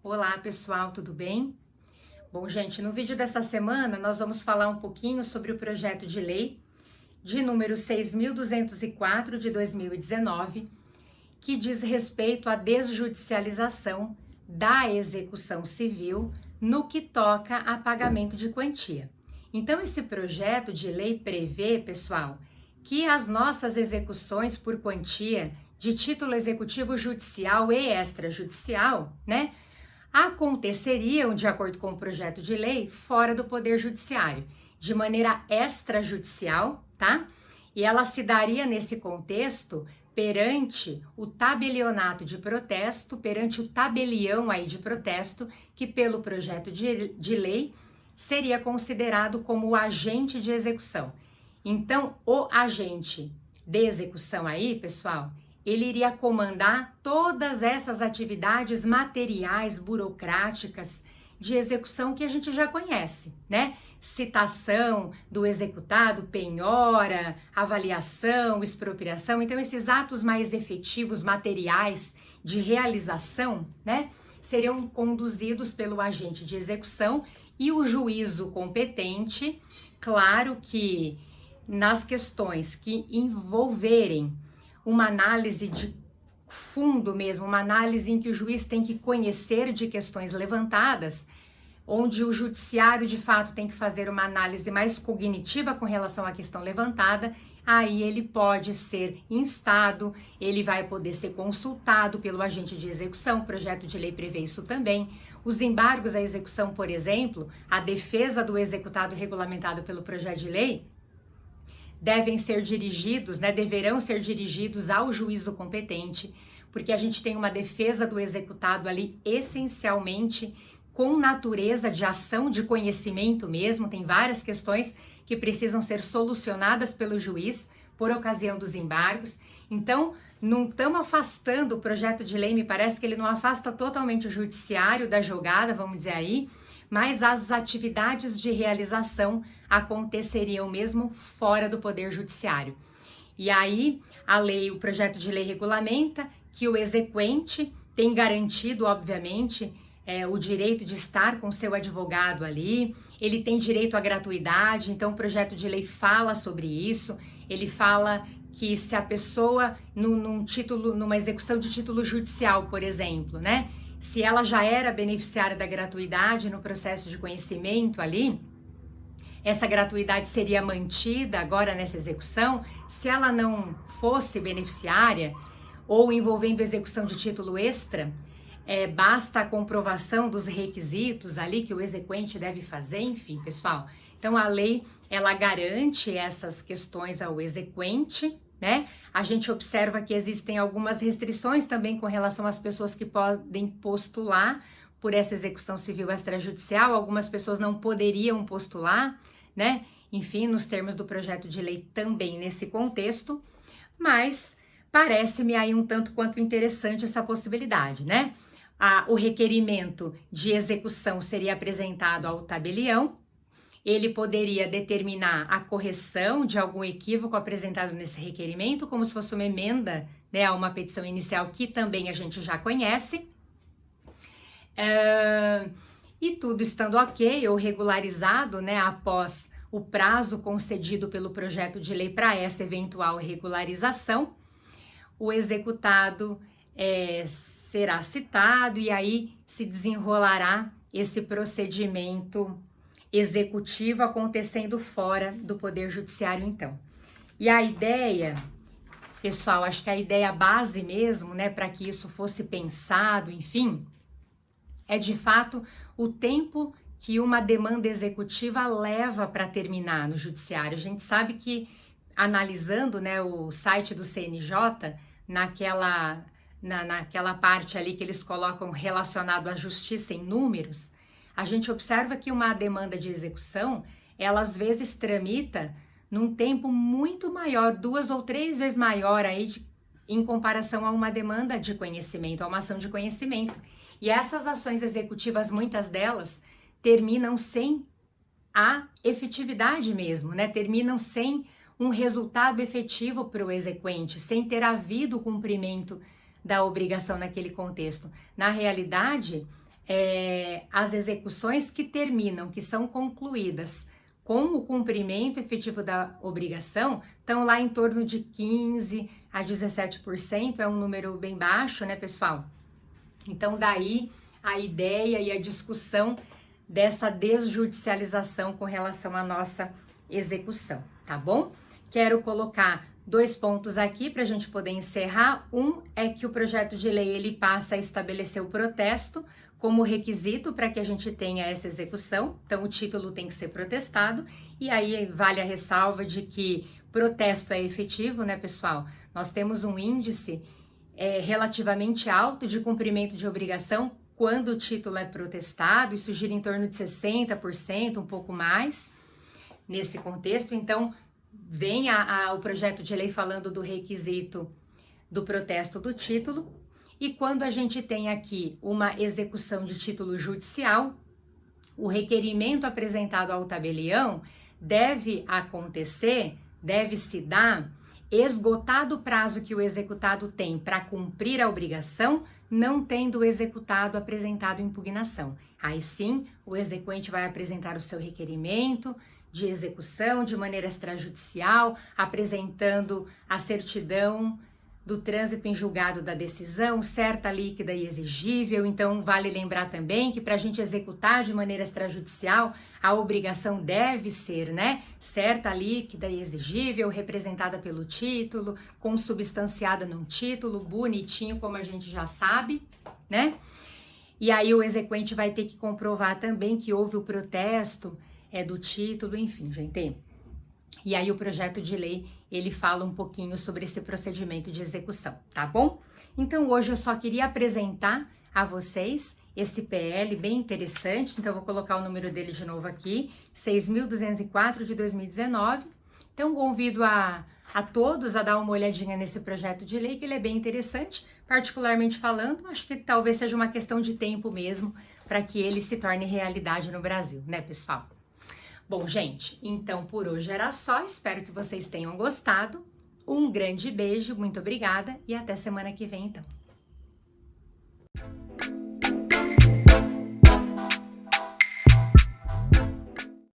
Olá pessoal, tudo bem? Bom, gente, no vídeo dessa semana nós vamos falar um pouquinho sobre o projeto de lei de número 6.204 de 2019, que diz respeito à desjudicialização da execução civil no que toca a pagamento de quantia. Então, esse projeto de lei prevê, pessoal, que as nossas execuções por quantia de título executivo judicial e extrajudicial, né, aconteceriam, de acordo com o projeto de lei, fora do Poder Judiciário, de maneira extrajudicial, tá? E ela se daria nesse contexto perante o tabelionato de protesto, perante o tabelião aí de protesto, que pelo projeto de lei seria considerado como o agente de execução. Então, o agente de execução aí, pessoal, ele iria comandar todas essas atividades materiais, burocráticas de execução que a gente já conhece, né? Citação do executado, penhora, avaliação, expropriação. Então, esses atos mais efetivos, materiais de realização, né, seriam conduzidos pelo agente de execução e o juízo competente, claro que nas questões que envolverem uma análise de fundo mesmo, uma análise em que o juiz tem que conhecer de questões levantadas, onde o judiciário de fato tem que fazer uma análise mais cognitiva com relação à questão levantada, aí ele pode ser instado, ele vai poder ser consultado pelo agente de execução, o projeto de lei prevê isso também. Os embargos à execução, por exemplo, a defesa do executado regulamentado pelo projeto de lei, devem ser dirigidos, né, deverão ser dirigidos ao juízo competente, porque a gente tem uma defesa do executado ali essencialmente com natureza de ação de conhecimento mesmo, tem várias questões que precisam ser solucionadas pelo juiz por ocasião dos embargos. Então, não estamos afastando o projeto de lei, me parece que ele não afasta totalmente o judiciário da jogada, vamos dizer aí, mas as atividades de realização aconteceriam mesmo fora do Poder Judiciário. E aí, a lei, o projeto de lei regulamenta que o exequente tem garantido, obviamente, o direito de estar com seu advogado ali, ele tem direito à gratuidade, então o projeto de lei fala sobre isso, ele fala que se a pessoa, numa execução de título judicial, por exemplo, né, se ela já era beneficiária da gratuidade no processo de conhecimento ali, essa gratuidade seria mantida agora nessa execução. Se ela não fosse beneficiária ou envolvendo execução de título extra, basta a comprovação dos requisitos ali que o exequente deve fazer, enfim, pessoal. Então, a lei, ela garante essas questões ao exequente, né? A gente observa que existem algumas restrições também com relação às pessoas que podem postular por essa execução civil extrajudicial. Algumas pessoas não poderiam postular, né? Enfim, nos termos do projeto de lei também nesse contexto, mas parece-me aí um tanto quanto interessante essa possibilidade, né? O requerimento de execução seria apresentado ao tabelião, ele poderia determinar a correção de algum equívoco apresentado nesse requerimento, como se fosse uma emenda, né, a uma petição inicial que também a gente já conhece. E tudo estando ok ou regularizado, né, após o prazo concedido pelo projeto de lei para essa eventual regularização, o executado será citado e aí se desenrolará esse procedimento executivo acontecendo fora do Poder Judiciário, então. E a ideia, pessoal, acho que a ideia base mesmo, né, para que isso fosse pensado, enfim, é de fato o tempo que uma demanda executiva leva para terminar no judiciário. A gente sabe que, analisando, né, o site do CNJ, naquela parte ali que eles colocam relacionado à justiça em números, a gente observa que uma demanda de execução, ela às vezes tramita num tempo muito maior, 2 ou 3 vezes maior aí em comparação a uma demanda de conhecimento, a uma ação de conhecimento. E essas ações executivas, muitas delas, terminam sem a efetividade mesmo, né? Terminam sem um resultado efetivo para o exequente, sem ter havido o cumprimento da obrigação naquele contexto. Na realidade, as execuções que terminam, que são concluídas com o cumprimento efetivo da obrigação, estão lá em torno de 15% a 17%, é um número bem baixo, né, pessoal? Então, daí a ideia e a discussão dessa desjudicialização com relação à nossa execução, tá bom? Quero colocar 2 pontos aqui para a gente poder encerrar. Um é que o projeto de lei ele passa a estabelecer o protesto como requisito para que a gente tenha essa execução. Então, o título tem que ser protestado. E aí vale a ressalva de que protesto é efetivo, né, pessoal? Nós temos um índice relativamente alto de cumprimento de obrigação quando o título é protestado. Isso gira em torno de 60%, um pouco mais nesse contexto. Então, vem o projeto de lei falando do requisito do protesto do título, e quando a gente tem aqui uma execução de título judicial, o requerimento apresentado ao tabelião deve se dar esgotado o prazo que o executado tem para cumprir a obrigação, não tendo o executado apresentado impugnação. Aí sim, o exequente vai apresentar o seu requerimento de execução de maneira extrajudicial, apresentando a certidão do trânsito em julgado da decisão, certa, líquida e exigível. Então, vale lembrar também que para a gente executar de maneira extrajudicial, a obrigação deve ser, né, certa, líquida e exigível, representada pelo título, consubstanciada num título, bonitinho, como a gente já sabe, né? E aí o exequente vai ter que comprovar também que houve o protesto do título, enfim, gente. E aí o projeto de lei, ele fala um pouquinho sobre esse procedimento de execução, tá bom? Então hoje eu só queria apresentar a vocês esse PL bem interessante, então eu vou colocar o número dele de novo aqui, 6.204 de 2019. Então convido a todos a dar uma olhadinha nesse projeto de lei, que ele é bem interessante, particularmente falando, acho que talvez seja uma questão de tempo mesmo para que ele se torne realidade no Brasil, né, pessoal? Bom, gente, então por hoje era só, espero que vocês tenham gostado. Um grande beijo, muito obrigada e até semana que vem, então.